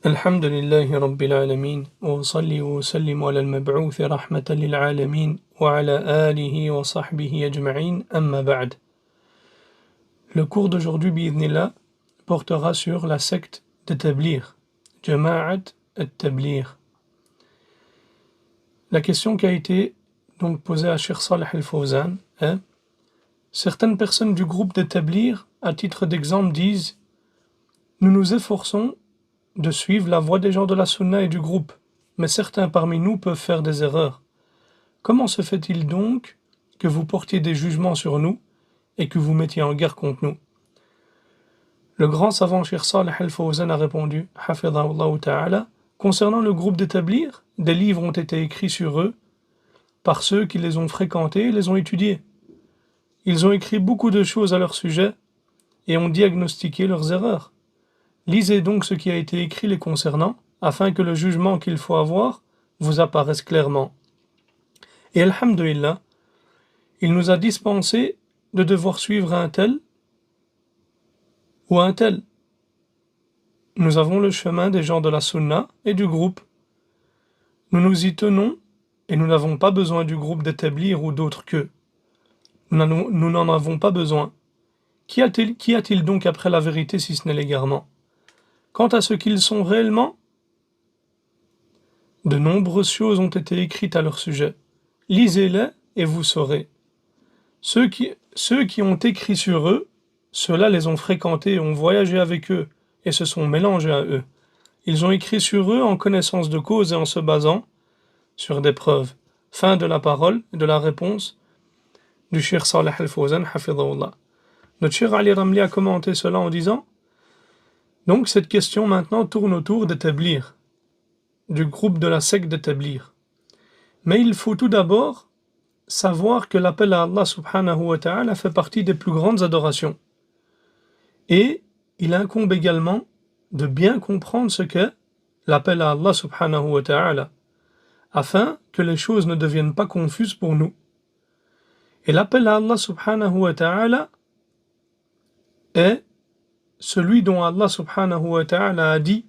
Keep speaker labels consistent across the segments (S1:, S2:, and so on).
S1: الحمد لله رب العالمين وأصلي وأسلم على المبعوث رحمة للعالمين وعلى آله وصحبه أجمعين أما بعد. Le cours d'aujourd'hui, bi'idhnillah, portera sur la secte de Tabligh, Jama'at al-Tabligh. La question qui a été donc posée à Cheikh Salih al-Fawzan est: certaines personnes du groupe de Tabligh, à titre d'exemple, disent: nous nous efforçons de suivre la voie des gens de la Sunna et du groupe, mais certains parmi nous peuvent faire des erreurs. Comment se fait-il donc que vous portiez des jugements sur nous et que vous mettiez en guerre contre nous? Le grand savant Cheikh Salih al-Fawzan a répondu, hafidhahullah ta'ala, concernant le groupe d'Tabligh, des livres ont été écrits sur eux par ceux qui les ont fréquentés et les ont étudiés. Ils ont écrit beaucoup de choses à leur sujet et ont diagnostiqué leurs erreurs. Lisez donc ce qui a été écrit les concernant, afin que le jugement qu'il faut avoir vous apparaisse clairement. Et alhamdulillah, il nous a dispensé de devoir suivre un tel ou un tel. Nous avons le chemin des gens de la Sunna et du groupe. Nous nous y tenons et nous n'avons pas besoin du groupe d'établir ou d'autres qu'eux. Nous n'en avons pas besoin. Qu'y a-t-il donc après la vérité si ce n'est l'égarement? Quant à ce qu'ils sont réellement, de nombreuses choses ont été écrites à leur sujet. Lisez-les et vous saurez. Ceux qui ont écrit sur eux, ceux-là les ont fréquentés, ont voyagé avec eux et se sont mélangés à eux. Ils ont écrit sur eux en connaissance de cause et en se basant sur des preuves. Fin de la parole et de la réponse du Cheikh Salih al-Fawzan, hafidhahullah. Notre Cheikh Ali Ramli a commenté cela en disant: donc cette question maintenant tourne autour de Tabligh, du groupe de la secte de Tabligh. Mais il faut tout d'abord savoir que l'appel à Allah subhanahu wa ta'ala fait partie des plus grandes adorations. Et il incombe également de bien comprendre ce qu'est l'appel à Allah subhanahu wa ta'ala, afin que les choses ne deviennent pas confuses pour nous. Et l'appel à Allah subhanahu wa ta'ala est celui dont Allah subhanahu wa ta'ala a dit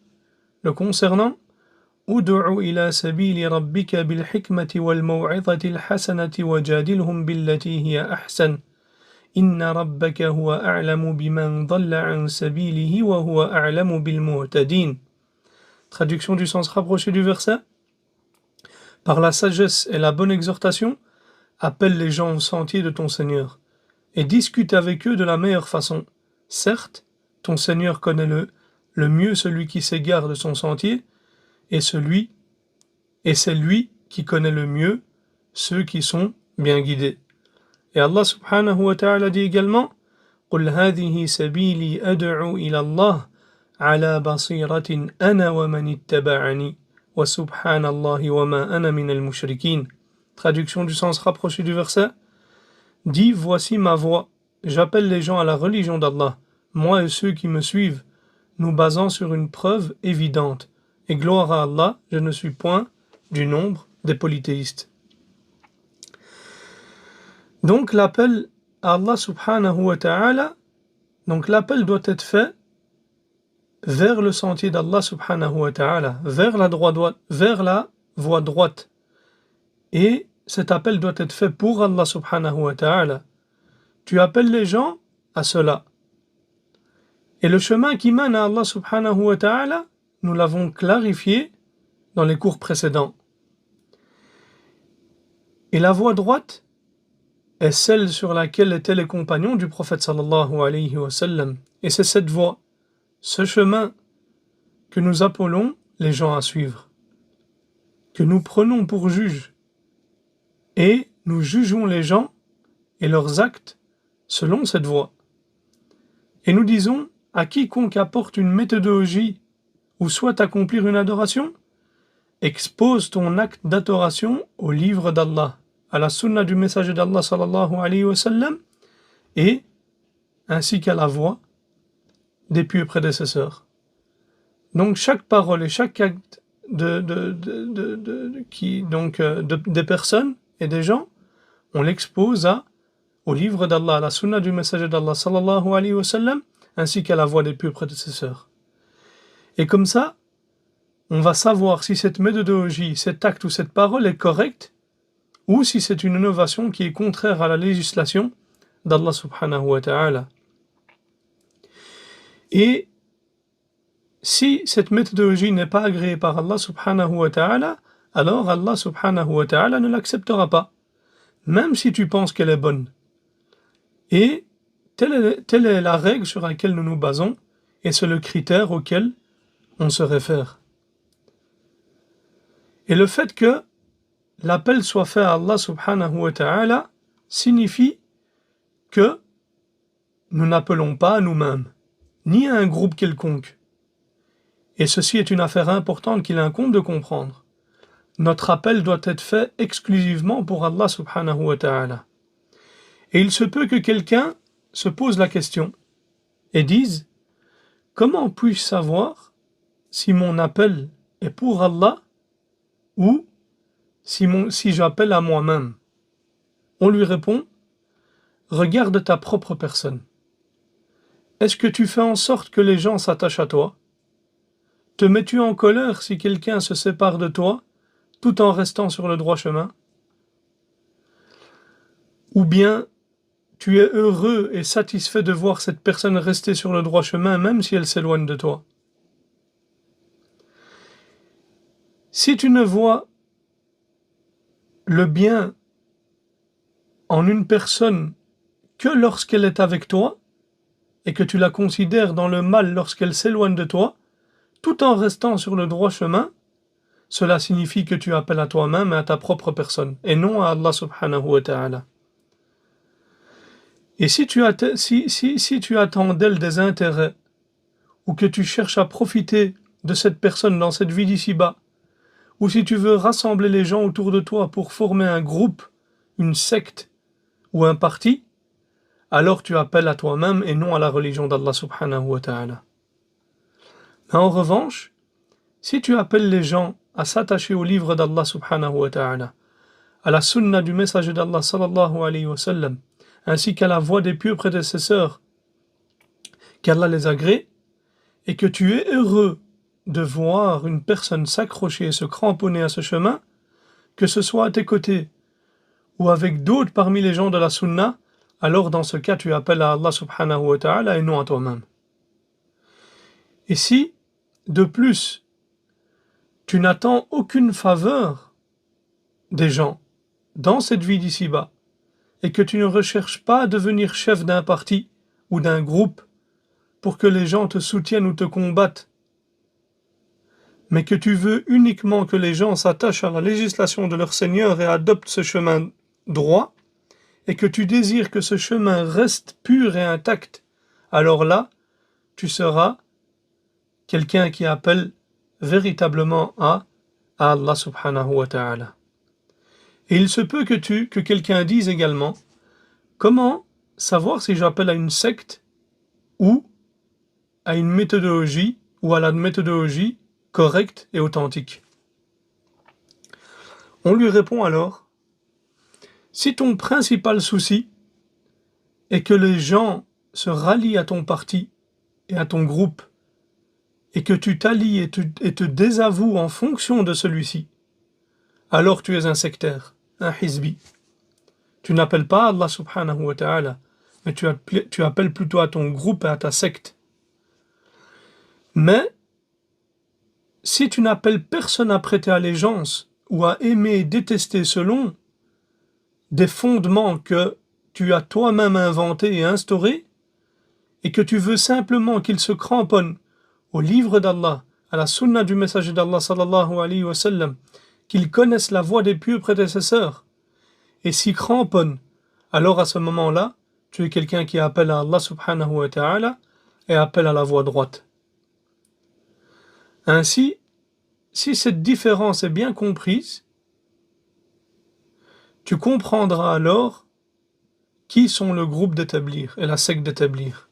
S1: le concernant: Ud'u ila sabili rabbika bil hikmati wal maw'izati al hasanati wajadilhum billati hiya ahsan inna rabbaka huwa a'lamu biman dhalla an sabilihi wa huwa a'lamu bil muhtadin. Traduction du sens rapproché du verset: par la sagesse et la bonne exhortation, appelle les gens au sentier de ton Seigneur et discute avec eux de la meilleure façon. Certes, ton Seigneur connaît le mieux celui qui s'égare de son sentier, et c'est lui qui connaît le mieux ceux qui sont bien guidés. Et Allah subhanahu wa ta'ala dit également: قُلْ هَذِهِ سَبِيلِي أَدْعُو إِلَى اللَّهِ عَلَى بَصِيرَةٍ أَنَا وَمَنِ اتَّبَعَنِي وَسُبْحَانَ اللَّهِ وَمَا أَنَا مِنَ الْمُشْرِكِينَ. Traduction du sens rapproché du verset: dis, voici ma voix, j'appelle les gens à la religion d'Allah, moi et ceux qui me suivent, nous basant sur une preuve évidente. Et gloire à Allah, je ne suis point du nombre des polythéistes. Donc l'appel à Allah subhanahu wa ta'ala, donc l'appel doit être fait vers le sentier d'Allah subhanahu wa ta'ala, vers la voie droite. Et cet appel doit être fait pour Allah subhanahu wa ta'ala. Tu appelles les gens à cela. Et le chemin qui mène à Allah subhanahu wa ta'ala, nous l'avons clarifié dans les cours précédents. Et la voie droite est celle sur laquelle étaient les compagnons du prophète sallallahu alayhi wa sallam. Et c'est cette voie, ce chemin, que nous appelons les gens à suivre, que nous prenons pour juge, et nous jugeons les gens et leurs actes selon cette voie. Et nous disons à quiconque apporte une méthodologie ou souhaite accomplir une adoration, expose ton acte d'adoration au livre d'Allah, à la sunna du messager d'Allah sallallahu alayhi wa sallam, et ainsi qu'à la voie des pieux prédécesseurs. Donc chaque parole et chaque acte des personnes et des gens, on l'expose au livre d'Allah, à la sunna du messager d'Allah sallallahu alayhi wa sallam, ainsi qu'à la voie des pieux prédécesseurs. Et comme ça, on va savoir si cette méthodologie, cet acte ou cette parole est correcte ou si c'est une innovation qui est contraire à la législation d'Allah subhanahu wa ta'ala. Et si cette méthodologie n'est pas agréée par Allah subhanahu wa ta'ala, alors Allah subhanahu wa ta'ala ne l'acceptera pas, même si tu penses qu'elle est bonne. Et telle est la règle sur laquelle nous nous basons, et c'est le critère auquel on se réfère. Et le fait que l'appel soit fait à Allah subhanahu wa ta'ala signifie que nous n'appelons pas à nous-mêmes, ni à un groupe quelconque. Et ceci est une affaire importante qu'il incombe de comprendre. Notre appel doit être fait exclusivement pour Allah subhanahu wa ta'ala. Et il se peut que quelqu'un se pose la question et dise: comment puis-je savoir si mon appel est pour Allah ou si j'appelle à moi-même? On lui répond: regarde ta propre personne. Est-ce que tu fais en sorte que les gens s'attachent à toi? Te mets-tu en colère si quelqu'un se sépare de toi tout en restant sur le droit chemin? Ou bien tu es heureux et satisfait de voir cette personne rester sur le droit chemin même si elle s'éloigne de toi? Si tu ne vois le bien en une personne que lorsqu'elle est avec toi et que tu la considères dans le mal lorsqu'elle s'éloigne de toi, tout en restant sur le droit chemin, cela signifie que tu appelles à toi-même et à ta propre personne, et non à Allah subhanahu wa ta'ala. Et si tu attends d'elle des intérêts, ou que tu cherches à profiter de cette personne dans cette vie d'ici-bas, ou si tu veux rassembler les gens autour de toi pour former un groupe, une secte ou un parti, alors tu appelles à toi-même et non à la religion d'Allah subhanahu wa ta'ala. Mais en revanche, si tu appelles les gens à s'attacher au livre d'Allah subhanahu wa ta'ala, à la sunna du messager d'Allah sallallahu alayhi wa sallam, ainsi qu'à la voie des pieux prédécesseurs, qu'Allah les agrée, et que tu es heureux de voir une personne s'accrocher et se cramponner à ce chemin, que ce soit à tes côtés ou avec d'autres parmi les gens de la sunna, alors dans ce cas tu appelles à Allah subhanahu wa ta'ala et non à toi-même. Et si, de plus, tu n'attends aucune faveur des gens dans cette vie d'ici-bas, et que tu ne recherches pas à devenir chef d'un parti ou d'un groupe pour que les gens te soutiennent ou te combattent, mais que tu veux uniquement que les gens s'attachent à la législation de leur Seigneur et adoptent ce chemin droit, et que tu désires que ce chemin reste pur et intact, alors là, tu seras quelqu'un qui appelle véritablement à Allah subhanahu wa ta'ala. Et il se peut que quelqu'un dise également: comment savoir si j'appelle à une secte ou à une méthodologie ou à la méthodologie correcte et authentique? On lui répond alors: si ton principal souci est que les gens se rallient à ton parti et à ton groupe, et que tu t'allies et te désavoues en fonction de celui-ci, alors tu es un sectaire, un hizbi. Tu n'appelles pas Allah subhanahu wa ta'ala, mais tu appelles plutôt à ton groupe et à ta secte. Mais si tu n'appelles personne à prêter allégeance ou à aimer et détester selon des fondements que tu as toi-même inventés et instaurés, et que tu veux simplement qu'ils se cramponnent au livre d'Allah, à la sunna du messager d'Allah sallallahu alayhi wa sallam, qu'ils connaissent la voie des pieux prédécesseurs, et s'y cramponnent, alors à ce moment-là, tu es quelqu'un qui appelle à Allah subhanahu wa ta'ala et appelle à la voie droite. Ainsi, si cette différence est bien comprise, tu comprendras alors qui sont le groupe d'établir et la secte d'établir,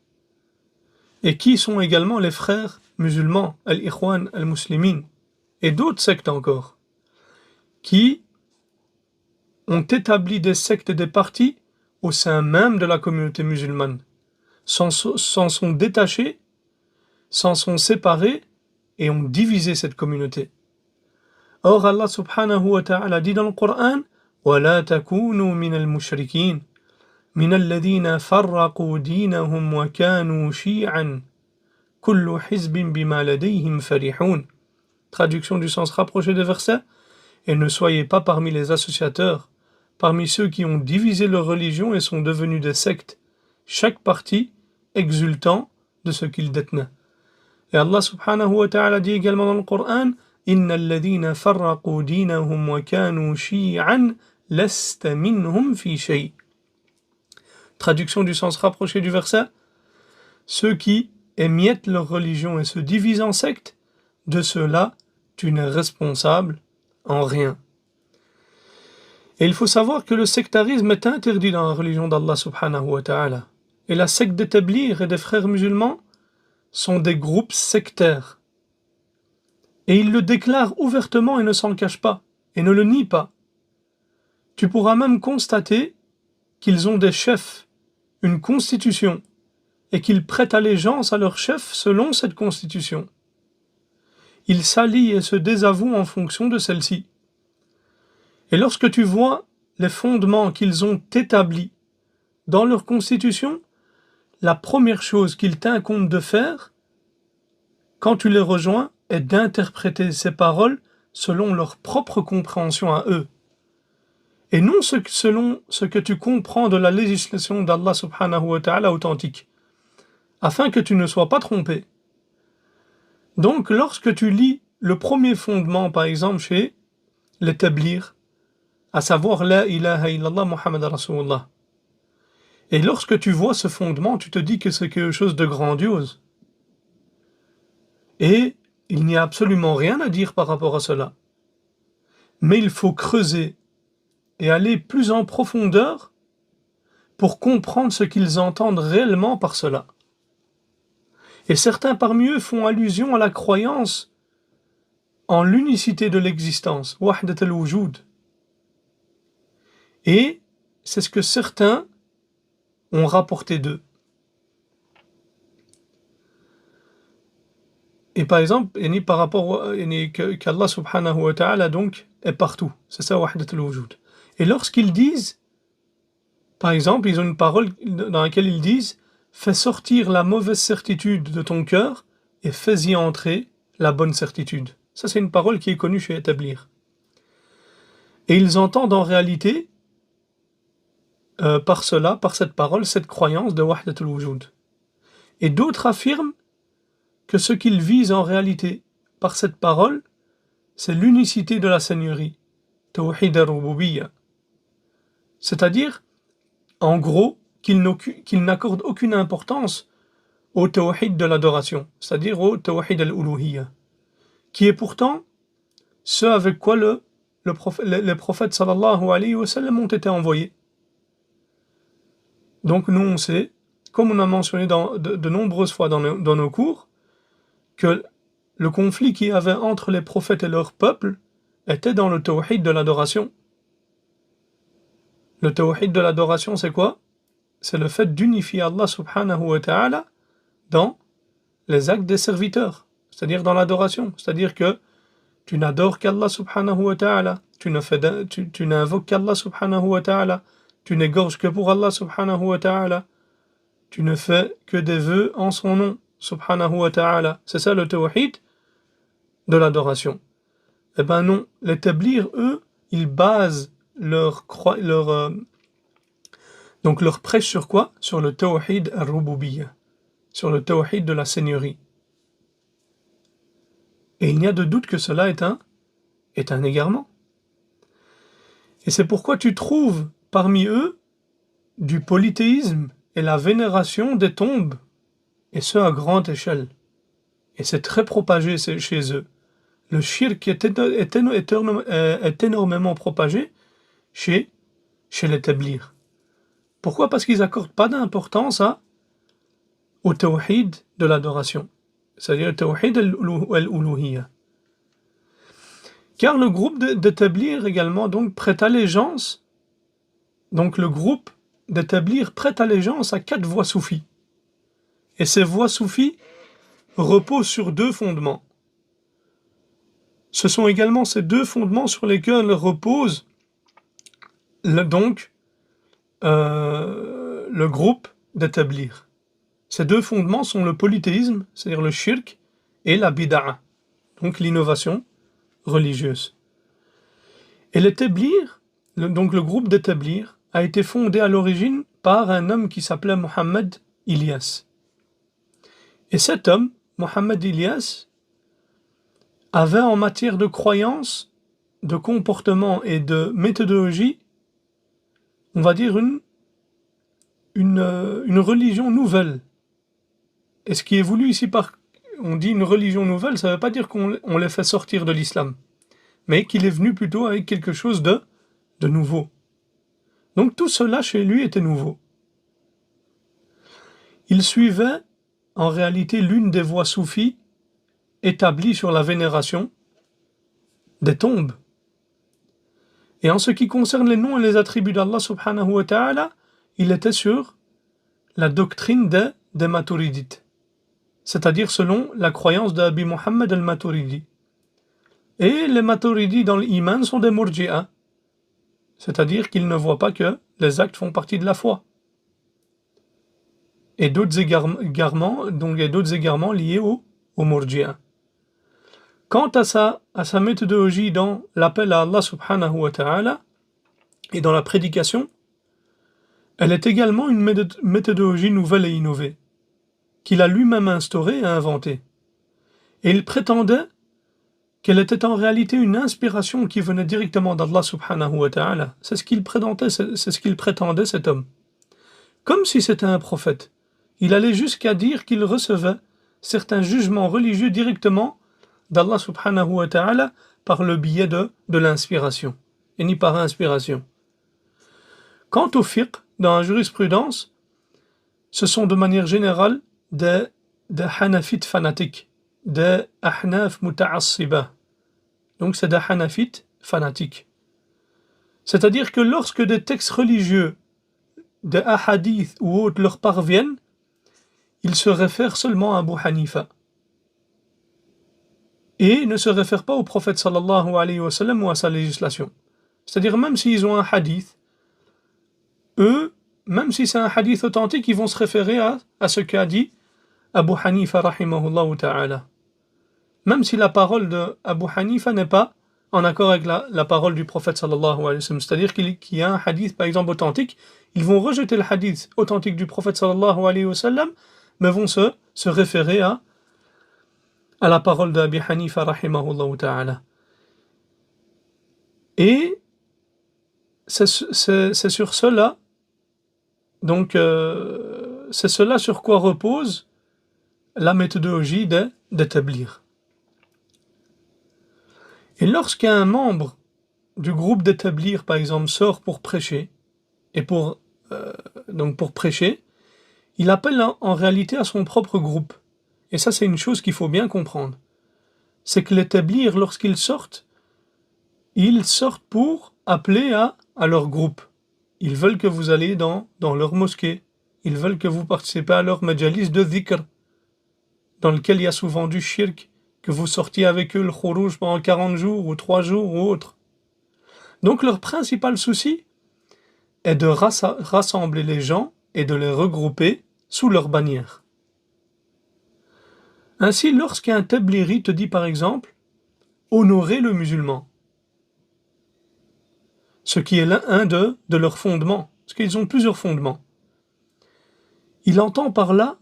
S1: et qui sont également les frères musulmans, al-Ikhwan al-Muslimin, et d'autres sectes encore, qui ont établi des sectes et des partis au sein même de la communauté musulmane, s'en sont détachés, s'en sont séparés et ont divisé cette communauté. Or Allah subhanahu wa ta'ala dit dans le Coran وَلَا تَكُونُوا مِنَ الْمُشْرِكِينَ مِنَ الَّذِينَ فَرَّقُوا دِينَهُمْ وَكَانُوا شِيعًا كُلُّ حِزْبٍ بِمَا لَدَيْهِمْ فَرِحُونَ. Traduction du sens rapproché des versets. Et ne soyez pas parmi les associateurs, parmi ceux qui ont divisé leur religion et sont devenus des sectes, chaque parti exultant de ce qu'il détenait. Et Allah subhanahu wa ta'ala dit également dans le Coran إِنَّ الَّذِينَ فَرَّقُوا دِينَهُمْ وَكَانُوا شِيعًا لَسْتَ مِنْهُمْ فِي شَيْءٍ. Traduction du sens rapproché du verset. Ceux qui émiettent leur religion et se divisent en sectes, de ceux-là, tu n'es responsable en rien. Et il faut savoir que le sectarisme est interdit dans la religion d'Allah subhanahu wa ta'ala. Et la secte des Tablighs et des frères musulmans sont des groupes sectaires. Et ils le déclarent ouvertement et ne s'en cachent pas, et ne le nient pas. Tu pourras même constater qu'ils ont des chefs, une constitution, et qu'ils prêtent allégeance à leur chef selon cette constitution. Ils s'allient et se désavouent en fonction de celle-ci. Et lorsque tu vois les fondements qu'ils ont établis dans leur constitution, la première chose qu'il t'incombe de faire, quand tu les rejoins, est d'interpréter ces paroles selon leur propre compréhension à eux. Et non selon ce que tu comprends de la législation d'Allah subhanahu wa ta'ala authentique, afin que tu ne sois pas trompé. Donc, lorsque tu lis le premier fondement, par exemple, chez les Tablighs, à savoir La ilaha illallah Muhammad Rasulullah, et lorsque tu vois ce fondement, tu te dis que c'est quelque chose de grandiose. Et il n'y a absolument rien à dire par rapport à cela. Mais il faut creuser et aller plus en profondeur pour comprendre ce qu'ils entendent réellement par cela. Et certains parmi eux font allusion à la croyance en l'unicité de l'existence, wahdat al-wujud. Et c'est ce que certains ont rapporté d'eux. Et par exemple, par rapport qu'Allah subhanahu wa ta'ala donc est partout. C'est ça wahdat al-wujud. Et lorsqu'ils disent, par exemple, ils ont une parole dans laquelle ils disent « Fais sortir la mauvaise certitude de ton cœur et fais-y entrer la bonne certitude. » Ça, c'est une parole qui est connue chez les Tablighs. Et ils entendent en réalité, par cela, par cette parole, cette croyance de wahdat al-wujud. Et d'autres affirment que ce qu'ils visent en réalité par cette parole, c'est l'unicité de la Seigneurie, tawhid al-rububiyya. C'est-à-dire, en gros, qu'ils n'accordent aucune importance au tawhid de l'adoration, c'est-à-dire au tawhid al-uluhiyya, qui est pourtant ce avec quoi les prophètes sallallahu alayhi wa sallam ont été envoyés. Donc nous on sait, comme on a mentionné de nombreuses fois dans nos cours, que le conflit qu'il y avait entre les prophètes et leur peuple était dans le tawhid de l'adoration. Le tawhid de l'adoration, c'est quoi? C'est le fait d'unifier Allah subhanahu wa ta'ala dans les actes des serviteurs, c'est-à-dire dans l'adoration. C'est-à-dire que tu n'adores qu'Allah subhanahu wa ta'ala, tu n'invoques qu'Allah subhanahu wa ta'ala, tu n'égorges que pour Allah subhanahu wa ta'ala, tu ne fais que des vœux en son nom subhanahu wa ta'ala. C'est ça le tawhid de l'adoration. Eh ben non, les Tablighs, eux, ils basent leur prêche sur quoi? Sur le tawhid al-rububiyya, sur le tawhid de la seigneurie. Et il n'y a de doute que cela est un égarement. Et c'est pourquoi tu trouves parmi eux du polythéisme et la vénération des tombes, et ce à grande échelle. Et c'est très propagé chez eux. Le shirk est énormément propagé chez les Tablighs. Pourquoi? Parce qu'ils n'accordent pas d'importance au tawhid de l'adoration, c'est-à-dire le tawhid al-uluhiyya. Car le groupe de Tablighs également donc prête allégeance, donc le groupe de Tablighs prête allégeance à 4 voies soufis. Et ces voies soufis reposent sur 2 fondements. Ce sont également ces deux fondements sur lesquels repose donc le groupe d'établir. Ces deux fondements sont le polythéisme, c'est-à-dire le shirk, et la bid'a, donc l'innovation religieuse. Et l'établir, donc le groupe d'établir, a été fondé à l'origine par un homme qui s'appelait Mohammed Ilyas. Et cet homme, Mohammed Ilyas, avait en matière de croyance, de comportement et de méthodologie, on va dire une religion nouvelle. Et ce qui est voulu ici par, on dit une religion nouvelle, ça ne veut pas dire qu'on les fait sortir de l'islam, mais qu'il est venu plutôt avec quelque chose de nouveau. Donc tout cela chez lui était nouveau. Il suivait en réalité l'une des voies soufis établies sur la vénération des tombes. Et en ce qui concerne les noms et les attributs d'Allah subhanahu wa ta'ala, il était sur la doctrine des Maturidites, c'est-à-dire selon la croyance d'Abi Muhammad al-Maturidi. Et les Maturidis dans l'iman sont des Murji'a, c'est-à-dire qu'ils ne voient pas que les actes font partie de la foi. Et d'autres égarements, donc il y a d'autres égarements liés au Murji'a. Quant à sa méthodologie dans l'appel à Allah subhanahu wa ta'ala et dans la prédication, elle est également une méthodologie nouvelle et innovée, qu'il a lui-même instaurée et inventée. Et il prétendait qu'elle était en réalité une inspiration qui venait directement d'Allah subhanahu wa ta'ala. C'est ce qu'il prétendait cet homme. Comme si c'était un prophète. Il allait jusqu'à dire qu'il recevait certains jugements religieux directement d'Allah subhanahu wa ta'ala par le biais de l'inspiration, et ni par inspiration. Quant au fiqh, dans la jurisprudence, ce sont de manière générale des hanafites fanatiques, des ahnaf muta'assiba. Donc c'est des hanafites fanatiques. C'est-à-dire que lorsque des textes religieux, des ahadiths ou autres leur parviennent, ils se réfèrent seulement à Abu Hanifa. Et ne se réfèrent pas au prophète sallallahu alayhi wa sallam ou à sa législation. C'est-à-dire même s'ils ont un hadith, eux, même si c'est un hadith authentique, ils vont se référer à ce qu'a dit Abu Hanifa rahimahullah ta'ala. Même si la parole de Abu Hanifa n'est pas en accord avec la parole du prophète sallallahu alayhi wa sallam. C'est-à-dire qu'il y a un hadith par exemple authentique, ils vont rejeter le hadith authentique du prophète sallallahu alayhi wa sallam, mais vont se référer à la parole d'Abi Hanifa rahimahullah ta'ala. Et c'est sur cela, donc c'est cela sur quoi repose la méthodologie d'établir. Et lorsqu'un membre du groupe d'établir, par exemple, sort pour prêcher, et pour prêcher, il appelle en réalité à son propre groupe. Et ça, c'est une chose qu'il faut bien comprendre. C'est que l'établir, lorsqu'ils sortent pour appeler à leur groupe. Ils veulent que vous allez dans leur mosquée. Ils veulent que vous participez à leur majalis de dhikr, dans lequel il y a souvent du shirk, que vous sortiez avec eux le khuruj pendant 40 jours ou 3 jours ou autre. Donc leur principal souci est de rassembler les gens et de les regrouper sous leur bannière. Ainsi, lorsqu'un tabliri te dit par exemple « honorer le musulman », ce qui est un de leurs fondements, parce qu'ils ont plusieurs fondements, il entend par là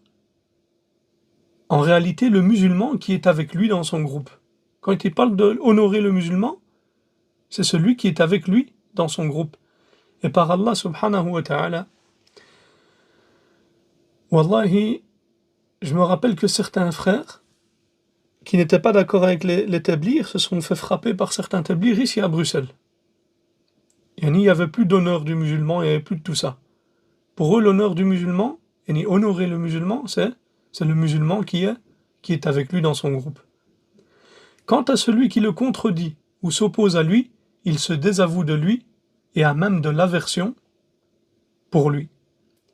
S1: en réalité le musulman qui est avec lui dans son groupe. Quand il parle de honorer le musulman, c'est celui qui est avec lui dans son groupe. Et par Allah subhanahu wa ta'ala, wallahi, je me rappelle que certains frères qui n'étaient pas d'accord avec les tablirs se sont fait frapper par certains tablirs ici à Bruxelles. Il n'y avait plus d'honneur du musulman, il n'y avait plus de tout ça. Pour eux, l'honneur du musulman, et honorer le musulman, c'est le musulman qui est avec lui dans son groupe. Quant à celui qui le contredit ou s'oppose à lui, il se désavoue de lui et a même de l'aversion pour lui.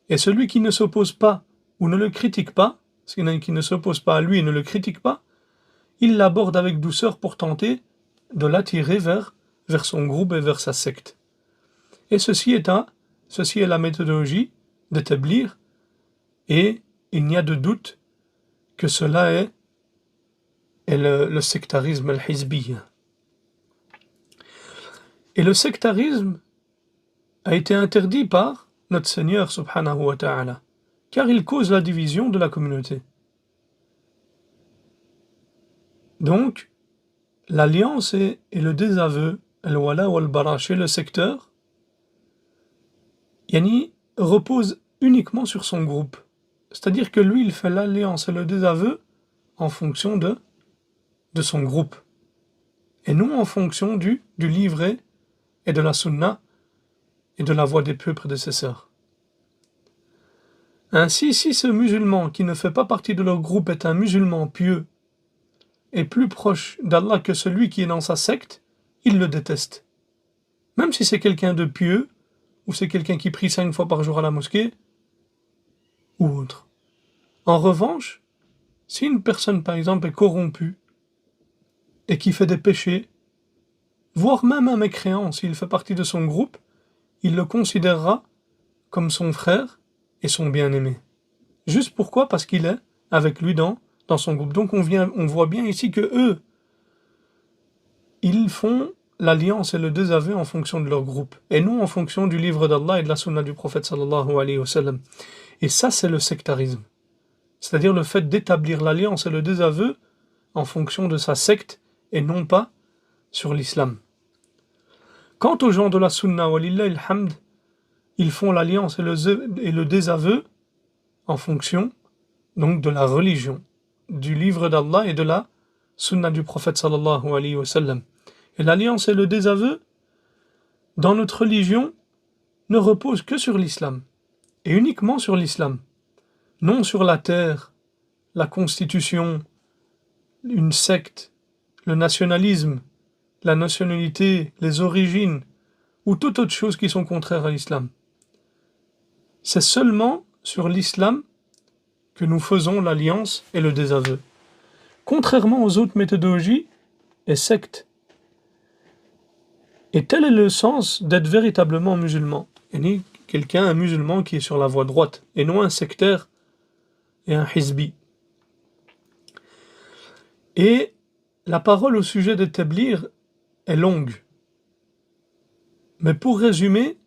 S1: Et celui qui ne s'oppose pas ou ne le critique pas, celui qui ne s'oppose pas à lui et ne le critique pas, il l'aborde avec douceur pour tenter de l'attirer vers son groupe et vers sa secte. Et ceci est la méthodologie d'établir, et il n'y a de doute que cela est le sectarisme al-hizbi. Et le sectarisme a été interdit par notre Seigneur subhanahu wa ta'ala, car il cause la division de la communauté. Donc, l'alliance et le désaveu, al-wala wal-bara chez le secteur, repose uniquement sur son groupe. C'est-à-dire que lui, il fait l'alliance et le désaveu en fonction de son groupe. Et non en fonction du livret et de la sunna et de la voie des pieux prédécesseurs. Ainsi, si ce musulman qui ne fait pas partie de leur groupe est un musulman pieux et plus proche d'Allah que celui qui est dans sa secte, il le déteste. Même si c'est quelqu'un de pieux, ou c'est quelqu'un qui prie 5 fois par jour à la mosquée, ou autre. En revanche, si une personne, par exemple, est corrompue, et qui fait des péchés, voire même un mécréant, s'il fait partie de son groupe, il le considérera comme son frère et son bien-aimé. Juste pourquoi? Parce qu'il est avec lui dans son groupe. Donc on voit bien ici que eux, ils font l'alliance et le désaveu en fonction de leur groupe, et non en fonction du livre d'Allah et de la sunna du prophète sallallahu alayhi wa sallam. Et ça, c'est le sectarisme. C'est-à-dire le fait d'établir l'alliance et le désaveu en fonction de sa secte et non pas sur l'islam. Quant aux gens de la sunna, walillahi alhamd, ils font l'alliance et le désaveu en fonction donc de la religion, du livre d'Allah et de la sunna du prophète sallallahu alayhi wa sallam. Et l'alliance et le désaveu dans notre religion ne reposent que sur l'islam, et uniquement sur l'islam, non sur la terre, la constitution, une secte, le nationalisme, la nationalité, les origines, ou toute autre chose qui sont contraires à l'islam. C'est seulement sur l'islam que nous faisons l'alliance et le désaveu. Contrairement aux autres méthodologies et sectes. Et tel est le sens d'être véritablement musulman. Un musulman qui est sur la voie droite, et non un sectaire et un hizbi. Et la parole au sujet d'établir est longue. Mais pour résumer,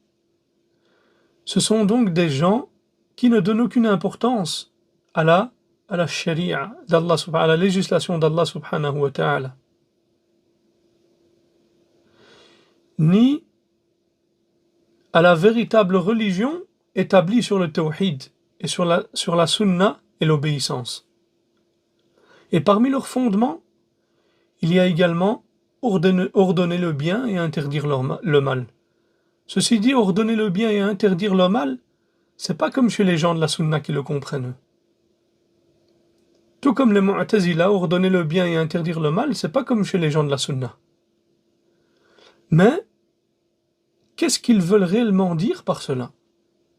S1: ce sont donc des gens qui ne donnent aucune importance à la sharia d'Allah, à la législation d'Allah subhanahu wa ta'ala, ni à la véritable religion établie sur le tawhid et sur la sunna et l'obéissance. Et parmi leurs fondements, il y a également ordonner le bien et interdire le mal. Ceci dit, ordonner le bien et interdire le mal, c'est pas comme chez les gens de la sunna qui le comprennent. Tout comme les mu'tazila, ordonner le bien et interdire le mal, c'est pas comme chez les gens de la sunna. Mais, qu'est-ce qu'ils veulent réellement dire par cela?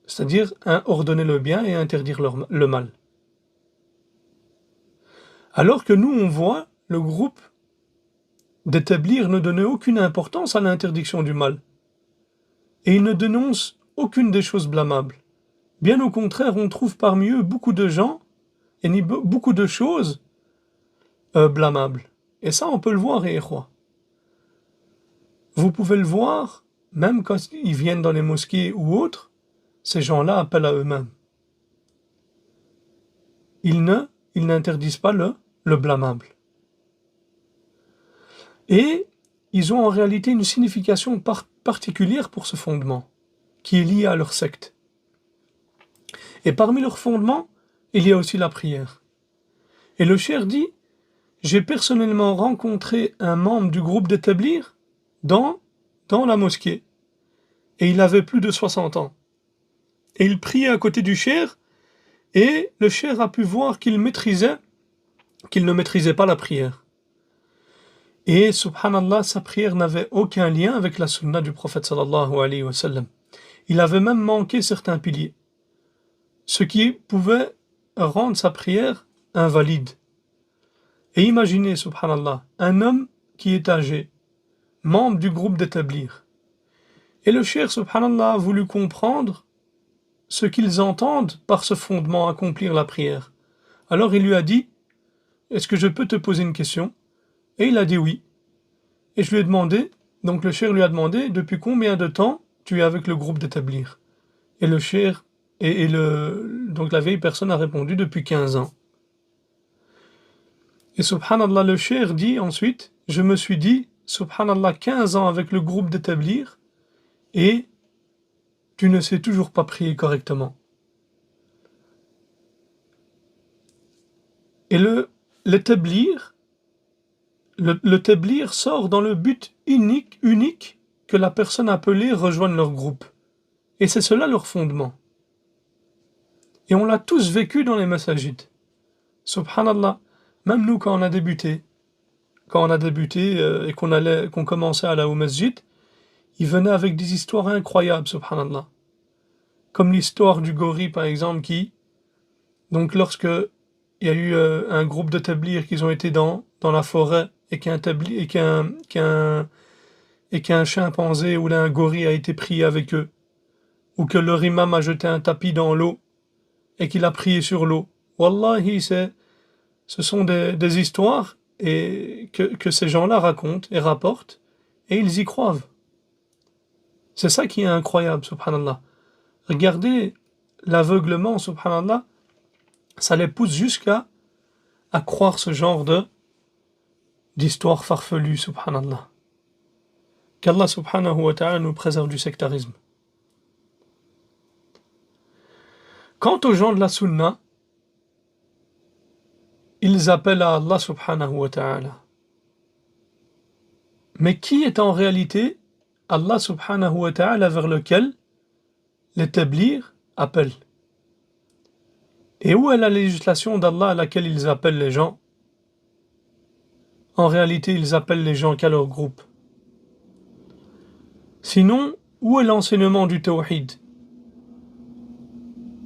S1: C'est-à-dire ordonner le bien et interdire le mal. Alors que nous, on voit le groupe d'établir ne donner aucune importance à l'interdiction du mal. Et ils ne dénoncent aucune des choses blâmables. Bien au contraire, on trouve parmi eux beaucoup de gens et beaucoup de choses blâmables. Et ça, on peut le voir, et quoi. Vous pouvez le voir, même quand ils viennent dans les mosquées ou autres, ces gens-là appellent à eux-mêmes. Ils n'interdisent pas le blâmable. Et ils ont en réalité une signification particulière pour ce fondement, qui est lié à leur secte. Et parmi leurs fondements, il y a aussi la prière. Et le cheikh dit, j'ai personnellement rencontré un membre du groupe d'établir dans la mosquée, et il avait plus de 60 ans. Et il priait à côté du cheikh, et le cheikh a pu voir qu'il ne maîtrisait pas la prière. Et subhanallah, sa prière n'avait aucun lien avec la sunna du prophète sallallahu alayhi wa sallam. Il avait même manqué certains piliers, ce qui pouvait rendre sa prière invalide. Et imaginez, subhanallah, un homme qui est âgé, membres du groupe d'établir. Et le cheikh, subhanallah, a voulu comprendre ce qu'ils entendent par ce fondement, accomplir la prière. Alors il lui a dit, est-ce que je peux te poser une question? Et il a dit oui. Et je lui ai demandé, donc le cheikh lui a demandé, depuis combien de temps tu es avec le groupe d'établir? Et le cheikh, donc la vieille personne a répondu depuis 15 ans. Et subhanallah, le cheikh dit ensuite, je me suis dit, subhanallah, 15 ans avec le groupe d'établir, et tu ne sais toujours pas prier correctement. Et le tablir sort dans le but unique que la personne appelée rejoigne leur groupe. Et c'est cela leur fondement. Et on l'a tous vécu dans les masajids. Subhanallah, même nous quand on a débuté et qu'on commençait à aller au masjid, ils venaient avec des histoires incroyables, subhanallah. Comme l'histoire du gorille par exemple donc lorsque il y a eu un groupe de tablirs qui ont été dans la forêt et qu'un chimpanzé ou un gorille a été pris avec eux, ou que leur imam a jeté un tapis dans l'eau et qu'il a prié sur l'eau. Wallahi, ce sont des histoires que ces gens-là racontent et rapportent, et ils y croient. C'est ça qui est incroyable, subhanallah. Regardez l'aveuglement, subhanallah, ça les pousse jusqu'à croire ce genre d'histoire farfelue, subhanallah. Qu'Allah subhanahu wa ta'ala nous préserve du sectarisme. Quant aux gens de la sunna, ils appellent à Allah subhanahu wa ta'ala. Mais qui est en réalité Allah subhanahu wa ta'ala vers lequel les tablirs appellent? Et où est la législation d'Allah à laquelle ils appellent les gens? En réalité, ils appellent les gens qu'à leur groupe. Sinon, où est l'enseignement du tawhid?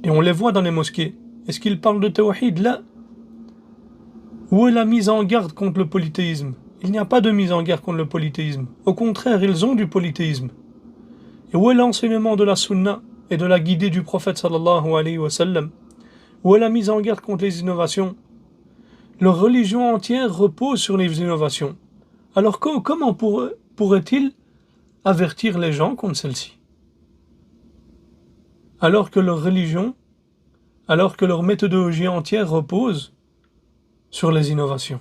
S1: Et on les voit dans les mosquées. Est-ce qu'ils parlent de tawhid là? Où est la mise en garde contre le polythéisme? Il n'y a pas de mise en garde contre le polythéisme. Au contraire, ils ont du polythéisme. Et où est l'enseignement de la sunna et de la guidée du prophète sallallahu alayhi wa sallam? Où est la mise en garde contre les innovations? Leur religion entière repose sur les innovations. Alors comment pourrait-il avertir les gens contre celle-ci? Alors que leur méthodologie entière repose sur les innovations.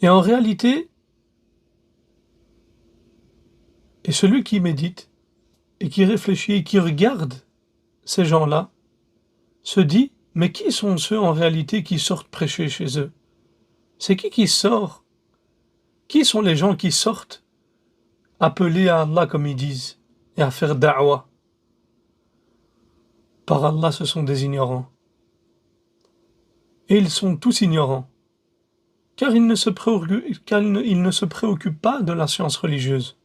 S1: Et en réalité, et celui qui médite, et qui réfléchit, et qui regarde ces gens-là, se dit, mais qui sont ceux en réalité qui sortent prêcher chez eux? C'est qui sort? Qui sont les gens qui sortent appelés à Allah comme ils disent, et à faire da'wah? Par Allah, ce sont des ignorants. Et ils sont tous ignorants, car ils ne se préoccupent pas de la science religieuse.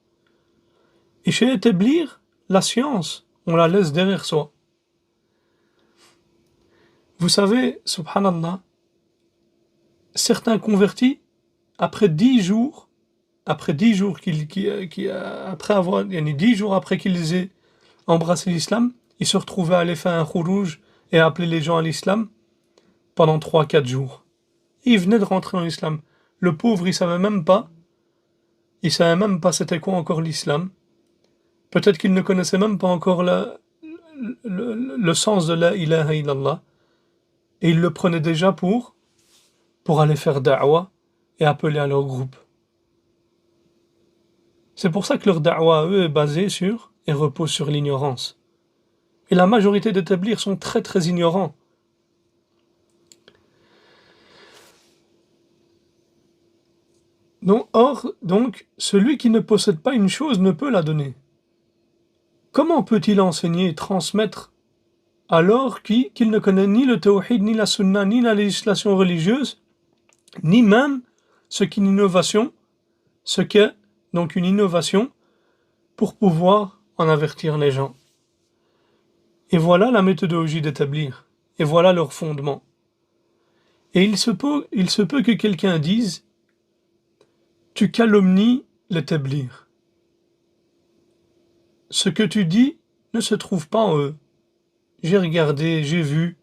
S1: Et chez Tablir, la science, on la laisse derrière soi. Vous savez, subhanallah, certains convertis, après 10 jours après qu'ils aient embrassé l'islam, ils se retrouvaient à aller faire un khourouj et à appeler les gens à l'islam pendant 3-4 jours. Et ils venaient de rentrer dans l'islam. Le pauvre, il savait même pas c'était quoi encore l'islam. Peut-être qu'il ne connaissait même pas encore le sens de la ilaha illallah. Et ils le prenaient déjà pour aller faire da'wah et appeler à leur groupe. C'est pour ça que leur da'wah à eux est basée et repose sur l'ignorance. Et la majorité des tablirs sont très très ignorants. Donc, celui qui ne possède pas une chose ne peut la donner. Comment peut-il enseigner et transmettre alors qu'il ne connaît ni le tawhid, ni la sunna, ni la législation religieuse, ni même ce qu'est une innovation, une innovation pour pouvoir en avertir les gens. Et voilà la méthodologie d'établir, et voilà leur fondement. Et il se peut que quelqu'un dise, tu calomnies les tablir. Ce que tu dis ne se trouve pas en eux. J'ai regardé, j'ai vu.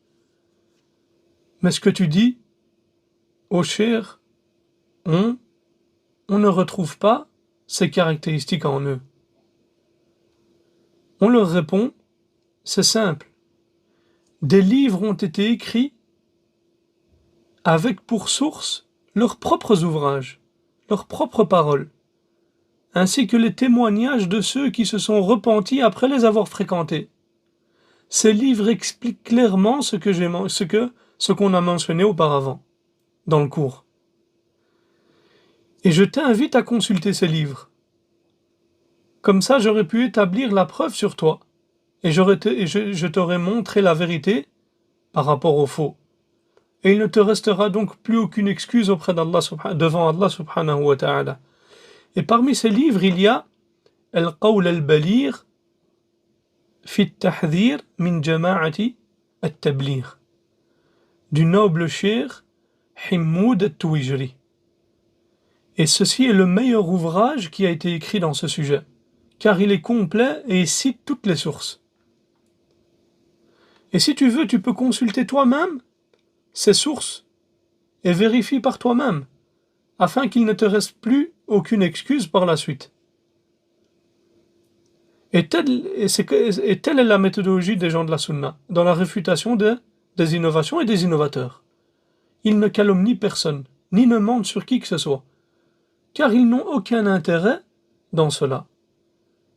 S1: Mais ce que tu dis, ô cher, on ne retrouve pas ces caractéristiques en eux. On leur répond, c'est simple. Des livres ont été écrits avec pour source leurs propres ouvrages, leurs propres paroles, ainsi que les témoignages de ceux qui se sont repentis après les avoir fréquentés. Ces livres expliquent clairement ce qu'on a mentionné auparavant, dans le cours. Et je t'invite à consulter ces livres. Comme ça, j'aurais pu établir la preuve sur toi, et je t'aurais montré la vérité par rapport au faux. Et il ne te restera donc plus aucune excuse devant Allah subhanahu wa ta'ala. Et parmi ces livres, il y a Al-Qawl al-Baligh fi at-Tahdhir min Jama'ati at-Tabligh du noble cheikh Himmoud at-Tuwijri. Et ceci est le meilleur ouvrage qui a été écrit dans ce sujet, car il est complet et cite toutes les sources. Et si tu veux, tu peux consulter toi-même ces sources et vérifie par toi-même, afin qu'il ne te reste plus aucune excuse par la suite. Et telle est la méthodologie des gens de la Sunna, dans la réfutation des innovations et des innovateurs. Ils ne calomnient personne, ni ne mentent sur qui que ce soit, car ils n'ont aucun intérêt dans cela.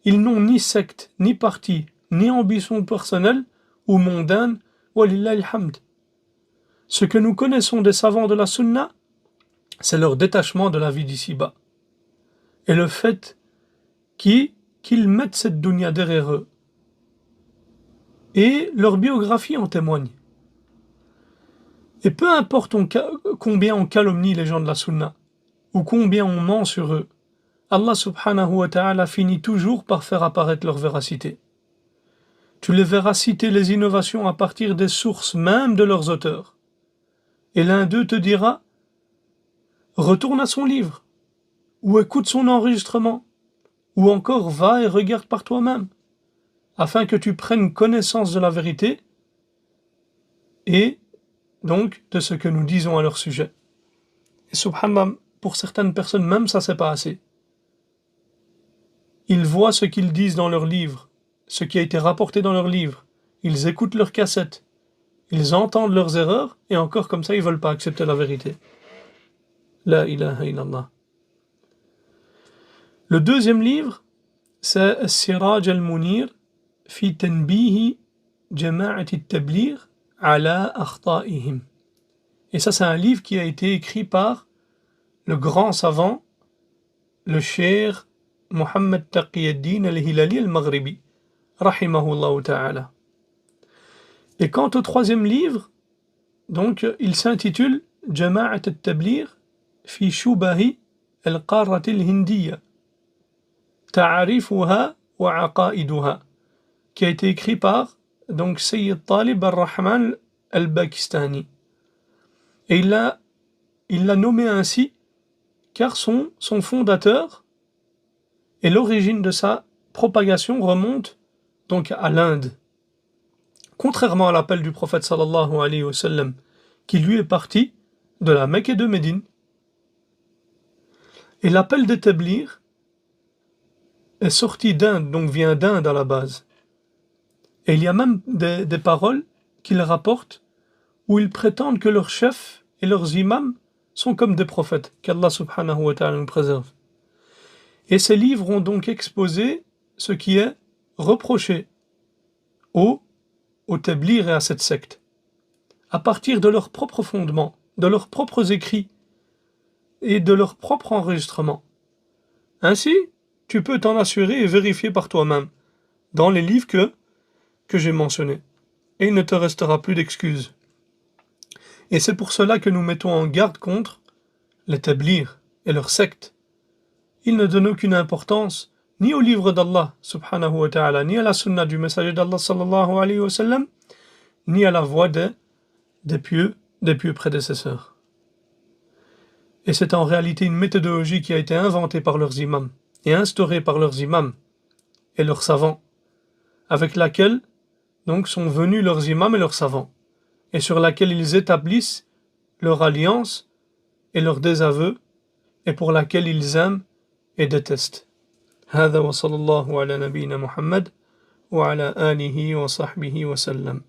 S1: Ils n'ont ni secte, ni parti, ni ambition personnelle ou mondaine, walillahi alhamd. Ce que nous connaissons des savants de la Sunna, c'est leur détachement de la vie d'ici-bas. Et le fait qu'ils mettent cette dunya derrière eux. Et leur biographie en témoigne. Et peu importe combien on calomnie les gens de la Sunna, ou combien on ment sur eux, Allah subhanahu wa ta'ala finit toujours par faire apparaître leur véracité. Tu les verras citer les innovations à partir des sources même de leurs auteurs. Et l'un d'eux te dira, retourne à son livre, ou écoute son enregistrement, ou encore va et regarde par toi-même, afin que tu prennes connaissance de la vérité et donc de ce que nous disons à leur sujet. Et subhanallah, pour certaines personnes même ça c'est pas assez. Ils voient ce qu'ils disent dans leurs livres, ce qui a été rapporté dans leurs livres, ils écoutent leurs cassettes, ils entendent leurs erreurs, et encore comme ça ils veulent pas accepter la vérité. La ilaha illallah. Le deuxième livre, c'est Siraj al-Munir fi tanbihi jama'ati at-tabligh ala akhta'ihim. Et ça c'est un livre qui a été écrit par le grand savant, le cheikh Mohammed Taqiyuddin al-Hilali al-Maghribi, rahimahullah ta'ala. Et quant au troisième livre, donc il s'intitule Jama'at al-Tabligh fi shubahi al-Qarrat al-Hindiyya ta'arifuha wa aqaiduha, qui a été écrit par donc Sayyid Talib al-Rahman al-Bakistani. Et il l'a nommé ainsi car son fondateur et l'origine de sa propagation remonte donc à l'Inde. Contrairement à l'appel du prophète sallallahu alayhi wa sallam, qui lui est parti de la Mecque et de Médine. Et l'appel d'établir est sorti d'Inde, donc vient d'Inde à la base. Et il y a même des paroles qu'ils rapportent où ils prétendent que leurs chefs et leurs imams sont comme des prophètes, qu'Allah subhanahu wa ta'ala nous préserve. Et ces livres ont donc exposé ce qui est reproché au tabligh et à cette secte, à partir de leurs propres fondements, de leurs propres écrits et de leurs propres enregistrements. Ainsi, tu peux t'en assurer et vérifier par toi-même, dans les livres que j'ai mentionnés, et il ne te restera plus d'excuses. Et c'est pour cela que nous mettons en garde contre les tabligh et leurs sectes. Ils ne donnent aucune importance ni au livre d'Allah subhanahu wa ta'ala, ni à la sunna du messager d'Allah sallallahu alayhi wa sallam, ni à la voix des pieux prédécesseurs. Et c'est en réalité une méthodologie qui a été inventée par leurs imams et instaurée par leurs imams et leurs savants, avec laquelle donc sont venus leurs imams et leurs savants, et sur laquelle ils établissent leur alliance et leur désaveu, et pour laquelle ils aiment et détestent. هذا وصلى الله على نبينا محمد وعلى آله وصحبه وسلم.